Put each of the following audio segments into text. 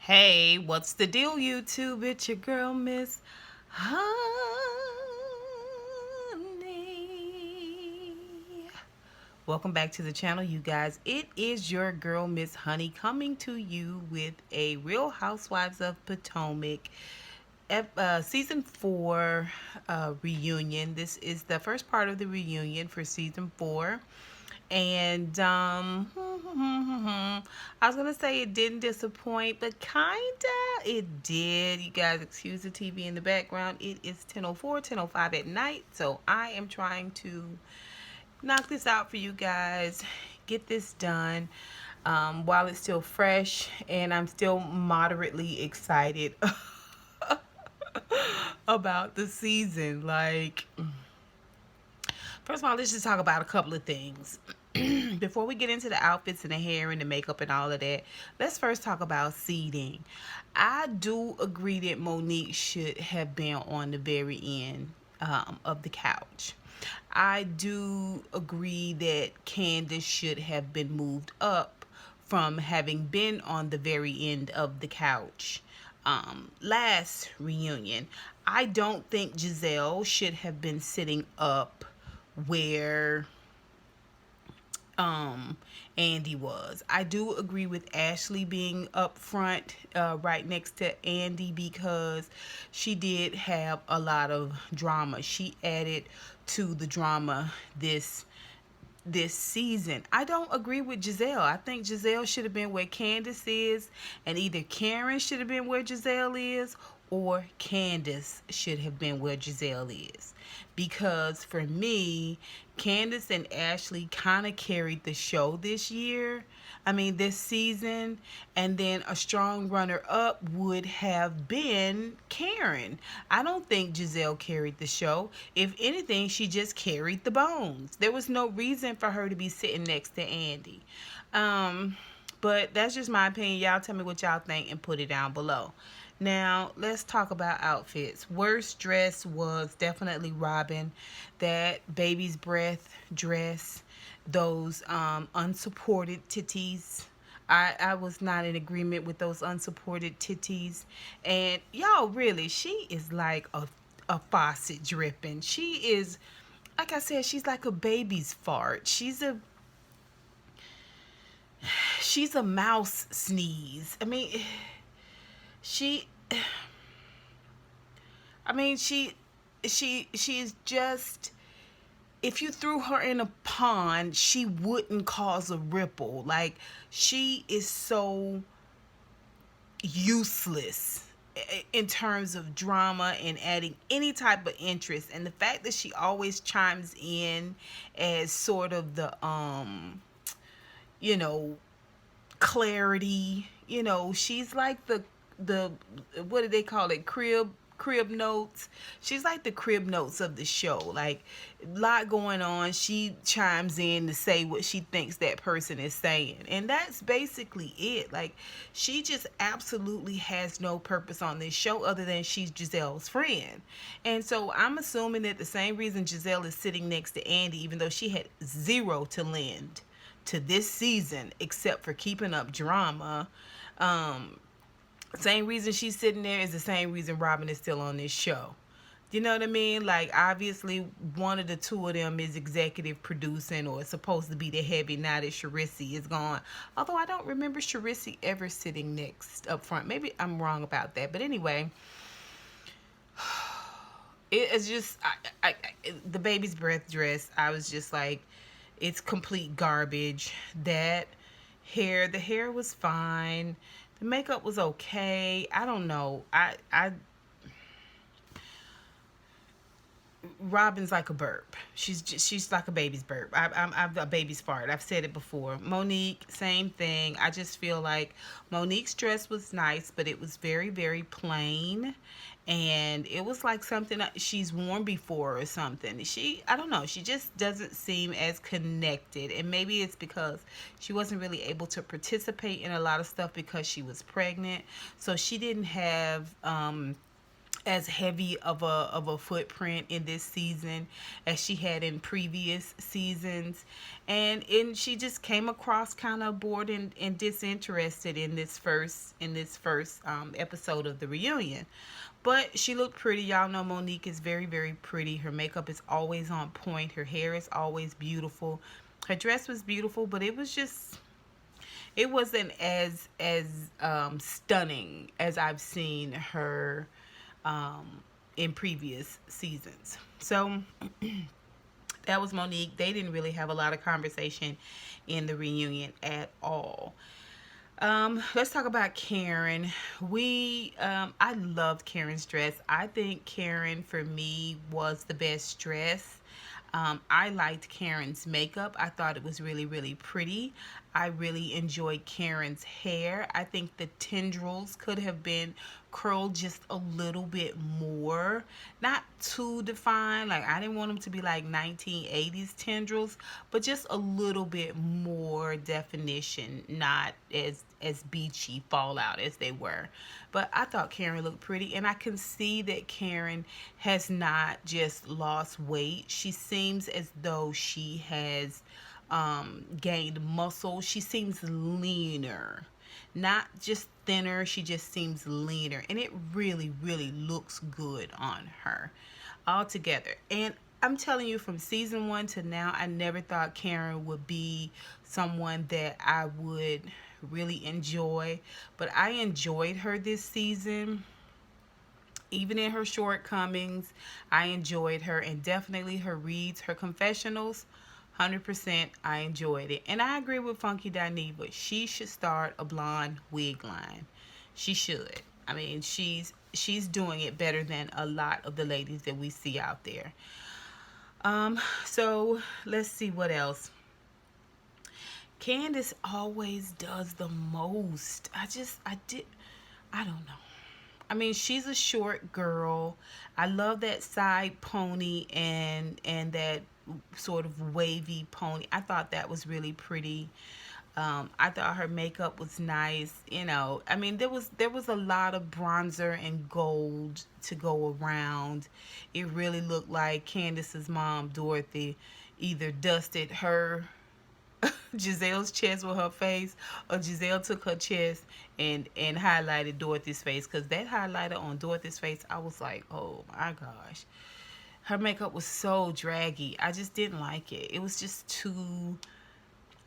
Hey, what's the deal, YouTube? It's your girl, Miss Honey. Welcome back to the channel, you guys. It is your girl, Miss Honey, coming to you with a Real Housewives of Potomac season 4 reunion. This is the first part of the reunion for season 4. And I was gonna say it didn't disappoint, but kinda it did. You guys excuse the TV in the background. It is 10:04, 10:05 at night, so I am trying to knock this out for you guys, get this done while it's still fresh, and I'm still moderately excited about the season. Like, first of all, let's just talk about a couple of things. Before we get into the outfits and the hair and the makeup and all of that, let's first talk about seating. I do agree that Monique should have been on the very end of the couch. I do agree that Candace should have been moved up from having been on the very end of the couch last reunion. I don't think Giselle should have been sitting up where Andy was. I do agree with Ashley being up front right next to Andy because she did have a lot of drama. She added to the drama this season. I don't agree with Giselle. I think Giselle should have been where Candace is, and either Karen should have been where Giselle is, or Candace should have been where Giselle is. Because for me, Candace and Ashley kind of carried the show this season, and then a strong runner up would have been Karen. I don't think Giselle carried the show. If anything, she just carried the bones. There was no reason for her to be sitting next to Andy. But that's just my opinion. Y'all tell me what y'all think and put it down below. Now, let's talk about outfits. Worst dress was definitely Robin. That baby's breath dress, those unsupported titties. I was not in agreement with those unsupported titties. And y'all, really, she is like a faucet dripping. She is, like I said, she's like a baby's fart. She's a mouse sneeze. She she's just, if you threw her in a pond, she wouldn't cause a ripple. Like, she is so useless in terms of drama and adding any type of interest. And the fact that she always chimes in as sort of the you know clarity. She's like the what do they call it, crib notes. She's like the crib notes of the show. Like, a lot going on, she chimes in to say what she thinks that person is saying, and that's basically it. Like, she just absolutely has no purpose on this show other than she's Giselle's friend. And so I'm assuming that the same reason Giselle is sitting next to Andy, even though she had zero to lend to this season except for keeping up drama, same reason she's sitting there is the same reason Robin is still on this show. You know what I mean? Like, obviously, one of the two of them is executive producing or supposed to be the heavy now that Charisse is gone. Although I don't remember Charisse ever sitting next up front. Maybe I'm wrong about that. But anyway, it is just, the baby's breath dress, I was just like, it's complete garbage. The hair was fine. The makeup was okay. I don't know. Robin's like a burp. She's like a baby's burp. I'm a baby's fart. I've said it before. Monique, same thing. I just feel like Monique's dress was nice, but it was very, very plain, and it was like something that she's worn before or something. I don't know. She just doesn't seem as connected, and maybe it's because she wasn't really able to participate in a lot of stuff because she was pregnant, so she didn't have as heavy of a footprint in this season as she had in previous seasons, and she just came across kind of bored and disinterested in this first episode of the reunion. But she looked pretty. Y'all know Monique is very, very pretty. Her makeup is always on point. Her hair is always beautiful. Her dress was beautiful, but it wasn't as stunning as I've seen her in previous seasons. So that was Monique. They didn't really have a lot of conversation in the reunion at all. Let's talk about Karen. I loved Karen's dress. I think Karen for me was the best dress. I liked Karen's makeup. I thought it was really, really pretty. I really enjoyed Karen's hair. I think the tendrils could have been curled just a little bit more. Not too defined. Like, I didn't want them to be like 1980s tendrils, but just a little bit more definition, not as beachy fallout as they were. But I thought Karen looked pretty, and I can see that Karen has not just lost weight. She seems as though she has gained muscle. She seems leaner, not just thinner. She just seems leaner, and it really, really looks good on her altogether. And I'm telling you, from season one to now, I never thought Karen would be someone that I would really enjoy, but I enjoyed her this season. Even in her shortcomings, I enjoyed her, and definitely her reads, her confessionals. 100% I enjoyed it. And I agree with Funky Dineva. She should start a blonde wig line. She should. I mean, she's doing it better than a lot of the ladies that we see out there. So let's see what else. Candace always does the most. I don't know. I mean, she's a short girl. I love that side pony and that sort of wavy pony. I thought that was really pretty. I thought her makeup was nice. I mean, there was a lot of bronzer and gold to go around. It really looked like Candace's mom, Dorothy, either dusted her Giselle's chest with her face, or Giselle took her chest and highlighted Dorothy's face. Cause that highlighter on Dorothy's face, I was like, oh my gosh, her makeup was so draggy. I just didn't like it. It was just too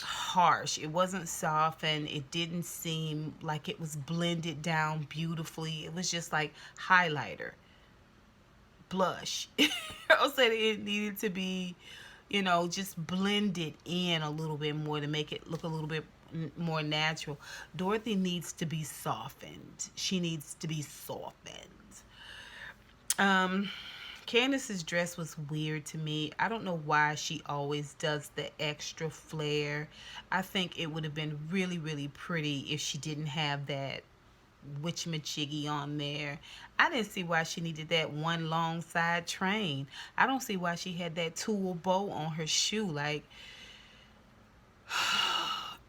harsh. It wasn't soft, and it didn't seem like it was blended down beautifully. It was just like highlighter, blush. I'll say it needed to be, just blended in a little bit more to make it look a little bit more natural. Dorothy needs to be softened. She needs to be softened. Um, Candace's dress was weird to me. I don't know why she always does the extra flare. I think it would have been really, really pretty if she didn't have that witchamachiggy on there. I didn't see why she needed that one long side train. I don't see why she had that tulle bow on her shoe. Like,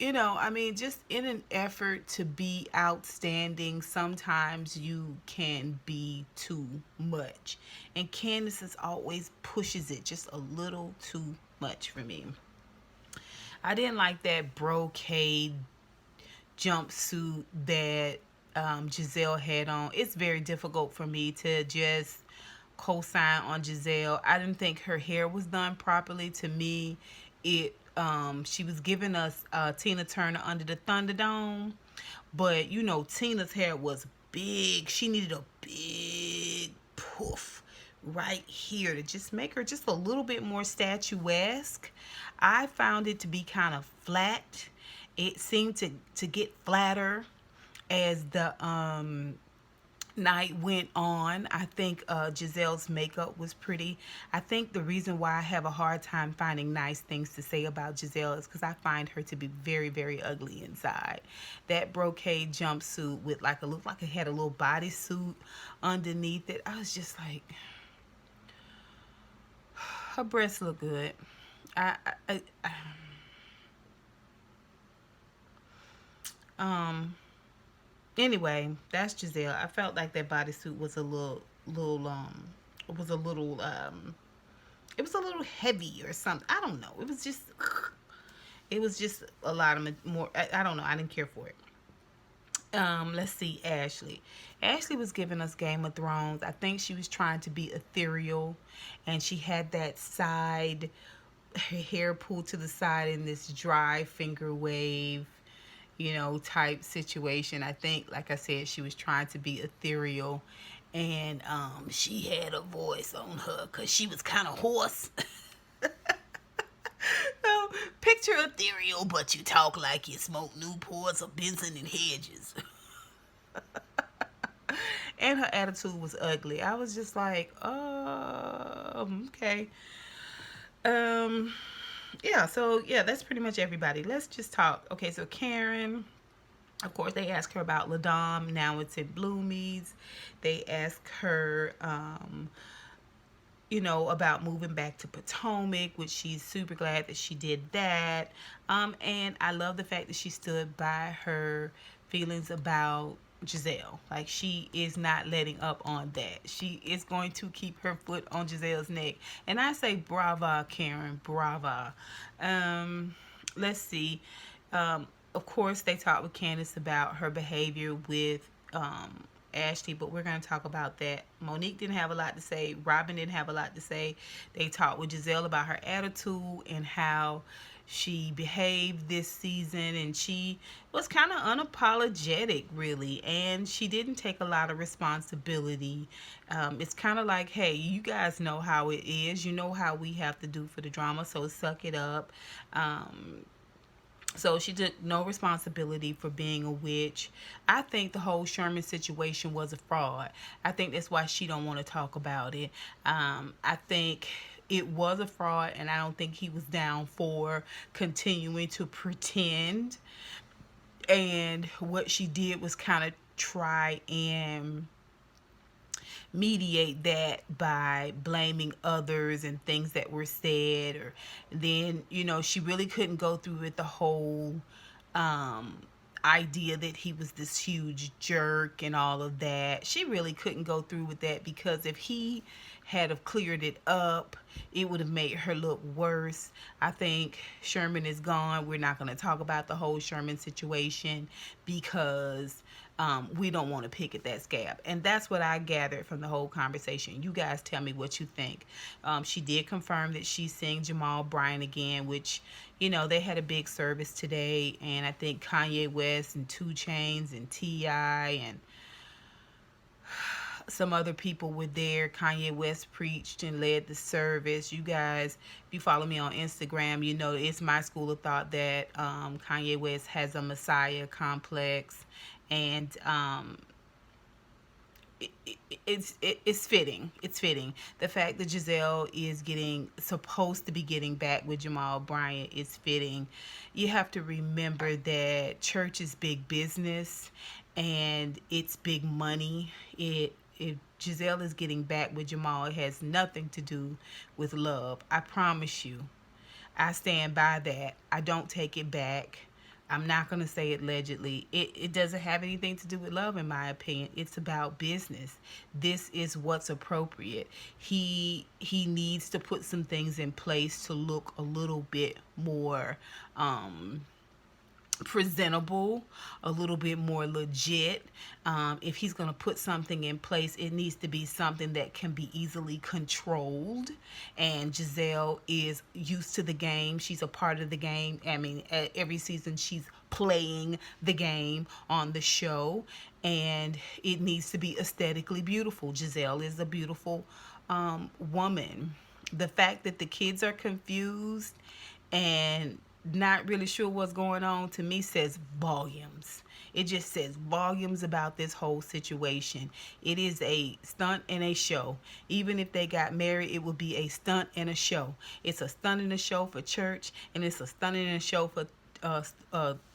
I mean, just in an effort to be outstanding, sometimes you can be too much. And Candace always pushes it just a little too much for me. I didn't like that brocade jumpsuit that Giselle had on. It's very difficult for me to just co-sign on Giselle. I didn't think her hair was done properly. To me, it she was giving us Tina Turner under the Thunderdome, but Tina's hair was big. She needed a big poof right here to just make her just a little bit more statuesque. I found it to be kind of flat. It seemed to get flatter as the night went on. I think Giselle's makeup was pretty. I think the reason why I have a hard time finding nice things to say about Giselle is because I find her to be very, very ugly inside. That brocade jumpsuit with looked like it had a little bodysuit underneath it. I was just like, her breasts look good. I um Anyway, that's Giselle. I felt like that bodysuit was a little little it was a little it was a little heavy or something. I don't know. It was just a lot of more. I don't know. I didn't care for it. Let's see, Ashley. Ashley was giving us Game of Thrones. I think she was trying to be ethereal, and she had that side, her hair pulled to the side in this dry finger wave, type situation. I think, like I said, she was trying to be ethereal, and she had a voice on her because she was kind of hoarse. So, picture ethereal, but you talk like you smoke Newports or Benson and Hedges. And her attitude was ugly. I was just like, okay. Um, yeah, so yeah, that's pretty much everybody. Let's just talk. Okay, so Karen, of course, they asked her about Ladom. Now it's in Bloomies. They asked her, about moving back to Potomac, which she's super glad that she did that. And I love the fact that she stood by her feelings about Giselle. Like, she is not letting up on that. She is going to keep her foot on Giselle's neck. And I say, brava, Karen, brava. Let's see. Of course, they talked with Candace about her behavior with Ashley, but we're going to talk about that. Monique didn't have a lot to say. Robin didn't have a lot to say. They talked with Giselle about her attitude and how she behaved this season, and she was kind of unapologetic, really, and she didn't take a lot of responsibility. It's kind of like, hey, you guys know how it is. You know how we have to do for the drama, so suck it up. So she took no responsibility for being a witch. I think the whole Sherman situation was a fraud. I think that's why she don't want to talk about it. I think it was a fraud, and I don't think he was down for continuing to pretend. And what she did was kind of try and mediate that by blaming others and things that were said, or then she really couldn't go through with the whole um idea that he was this huge jerk and all of that. She really couldn't go through with that, because if he had have cleared it up, it would have made her look worse. I think Sherman is gone. We're not going to talk about the whole Sherman situation, because we don't want to pick at that scab. And that's what I gathered from the whole conversation. You guys tell me what you think. She did confirm that she's seeing Jamal Bryant again, which, they had a big service today. And I think Kanye West and 2 Chainz and T.I. and some other people were there. Kanye West preached and led the service. You guys, if you follow me on Instagram, it's my school of thought that Kanye West has a Messiah complex, and it's fitting. It's fitting. The fact that Giselle is supposed to be getting back with Jamal Bryant is fitting. You have to remember that church is big business, and it's big money. If Giselle is getting back with Jamal, it has nothing to do with love. I promise you. I stand by that. I don't take it back. I'm not going to say it allegedly. It doesn't have anything to do with love, in my opinion. It's about business. This is what's appropriate. He needs to put some things in place to look a little bit more presentable, a little bit more legit. If he's going to put something in place, it needs to be something that can be easily controlled. And Giselle is used to the game. She's a part of the game. I mean, every season she's playing the game on the show, and it needs to be aesthetically beautiful. Giselle is a beautiful woman. The fact that the kids are confused and not really sure what's going on, to me, says volumes. It just says volumes about this whole situation. It is a stunt and a show. Even if they got married, it would be a stunt and a show. It's a stunt and a show for church, and it's a stunt and a show for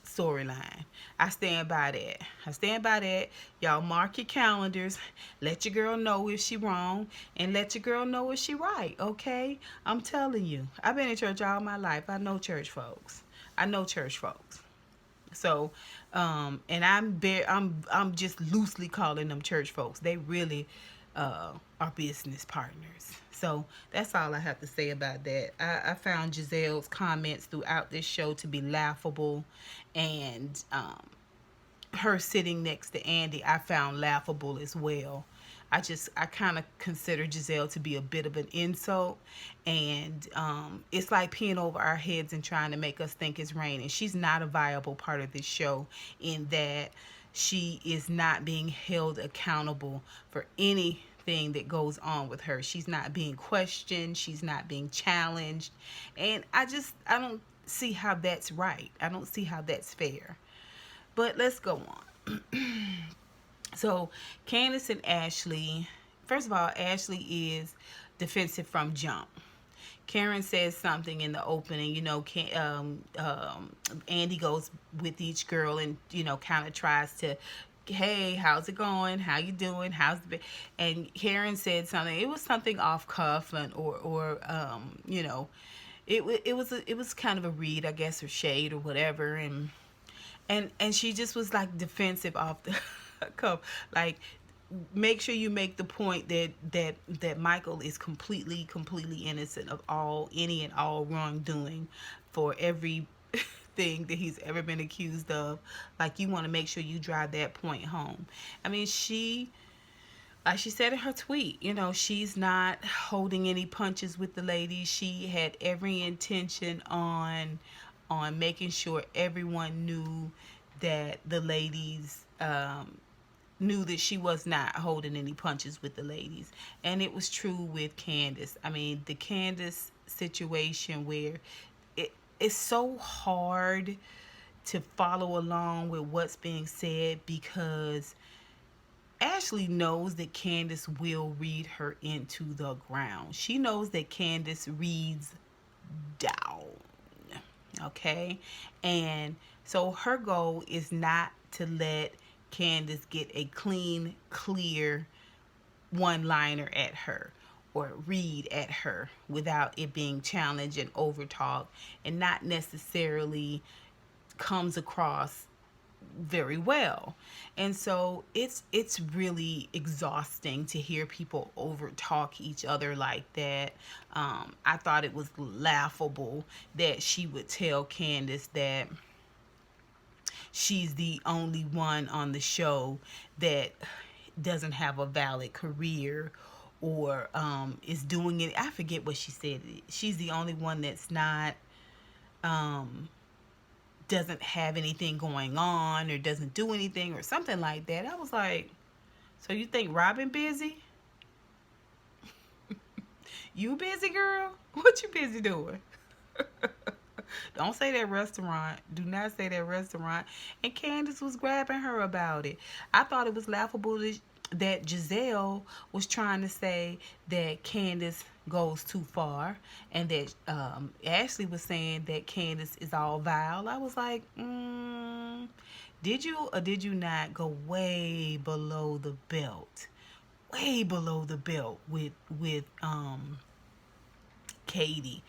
storyline. I stand by that. I stand by that. Y'all mark your calendars. Let your girl know if she wrong, and let your girl know if she right. Okay? I'm telling you. I've been in church all my life. I know church folks. I know church folks. So, and I'm just loosely calling them church folks. They really are business partners. So that's all I have to say about that. I found Giselle's comments throughout this show to be laughable, and her sitting next to Andy, I found laughable as well. I kind of consider Giselle to be a bit of an insult, and it's like peeing over our heads and trying to make us think it's raining. She's not a viable part of this show in that she is not being held accountable for anything that goes on with her. She's not being questioned. She's not being challenged, and I don't see how that's right. I don't see how that's fair. But let's go on. So Candace and Ashley, first of all, Ashley is defensive from jump. Karen says something in the opening, Andy goes with each girl and, kind of tries to, hey, how's it going? How you doing? And Karen said something. It was something off cuff it was kind of a read, I guess, or shade or whatever. And she just was like defensive off the cuff, like, make sure you make the point that Michael is completely innocent of any and all wrongdoing for every thing that he's ever been accused of. Like, you want to make sure you drive that point home. I mean, like she said in her tweet, she's not holding any punches with the ladies. She had every intention on making sure everyone knew that the ladies knew that she was not holding any punches with the ladies. And it was true with Candace. I mean, the Candace situation where it's so hard to follow along with what's being said because Ashley knows that Candace will read her into the ground. She knows that Candace reads down. Okay? And so her goal is not to let Candace get a clean, clear one-liner at her or read at her without it being challenged and overtalked and not necessarily comes across very well. And so it's really exhausting to hear people over talk each other like that. I thought it was laughable that she would tell Candace that she's the only one on the show that doesn't have a valid career or is doing it. I forget what she said. She's the only one that's not doesn't have anything going on or doesn't do anything or something like that. I was like, so you think Robin busy? You busy, girl? What you busy doing? Don't say that restaurant. Do not say that restaurant. And Candace was grabbing her about it. I thought it was laughable that Giselle was trying to say that Candace goes too far, and that Ashley was saying that Candace is all vile. I was like, did you or did you not go way below the belt? Way below the belt with Katie.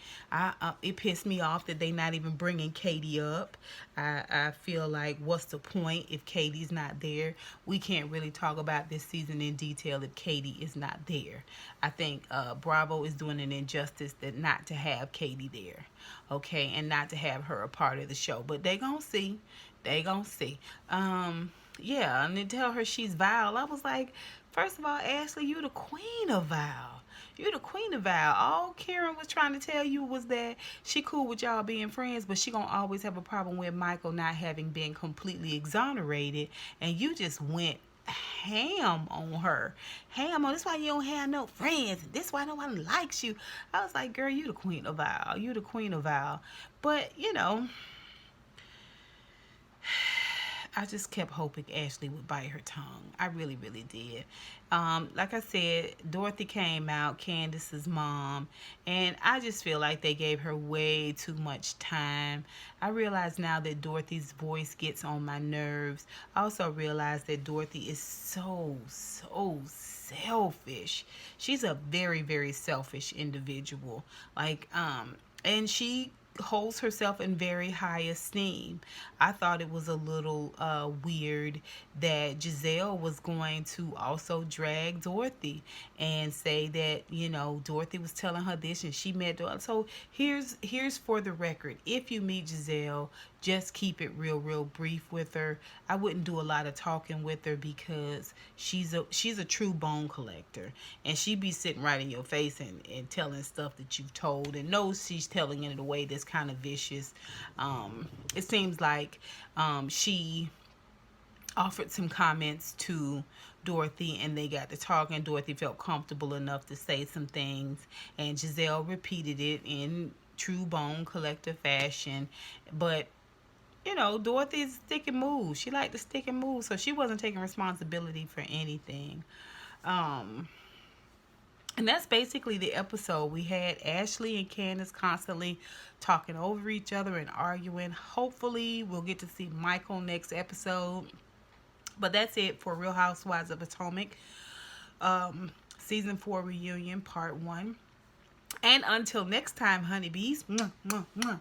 It pissed me off that they not even bringing Katie up. I feel like, what's the point if Katie's not there? We can't really talk about this season in detail if Katie is not there. I think Bravo is doing an injustice that not to have Katie there, okay, and not to have her a part of the show. But they gonna see. They gonna see. Yeah, and they tell her she's vile. I was like, first of all, Ashley, you the queen of vile. You're the queen of Val. All Karen was trying to tell you was that she cool with y'all being friends, but she gonna always have a problem with Michael not having been completely exonerated, and you just went ham on her. Ham on, that's why you don't have no friends. This why no one likes you. I was like, girl, you the queen of Val. You the queen of Val. But, I just kept hoping Ashley would bite her tongue. I really, really did. Like I said, Dorothy came out, Candace's mom, and I just feel like they gave her way too much time. I realize now that Dorothy's voice gets on my nerves. I also realize that Dorothy is so selfish. She's a very, very selfish individual. And she holds herself in very high esteem. I thought it was a little weird that Giselle was going to also drag Dorothy and say that, you know, Dorothy was telling her this and she met Dorothy. So here's for the record. If you meet Giselle, just keep it real brief with her. I wouldn't do a lot of talking with her because she's a true bone collector, and she be sitting right in your face and telling stuff that you've told, and knows she's telling it in a way that's kind of vicious. It seems like she offered some comments to Dorothy and they got to talking. Dorothy felt comfortable enough to say some things, and Giselle repeated it in true bone collector fashion. But you know, Dorothy's stick and move. She liked to stick and move, so she wasn't taking responsibility for anything. Um, and that's basically the episode. We had Ashley and Candace constantly talking over each other and arguing. Hopefully, we'll get to see Michael next episode. But that's it for Real Housewives of Potomac, Season 4 Reunion, Part 1. And until next time, honeybees, mwah, mwah, mwah.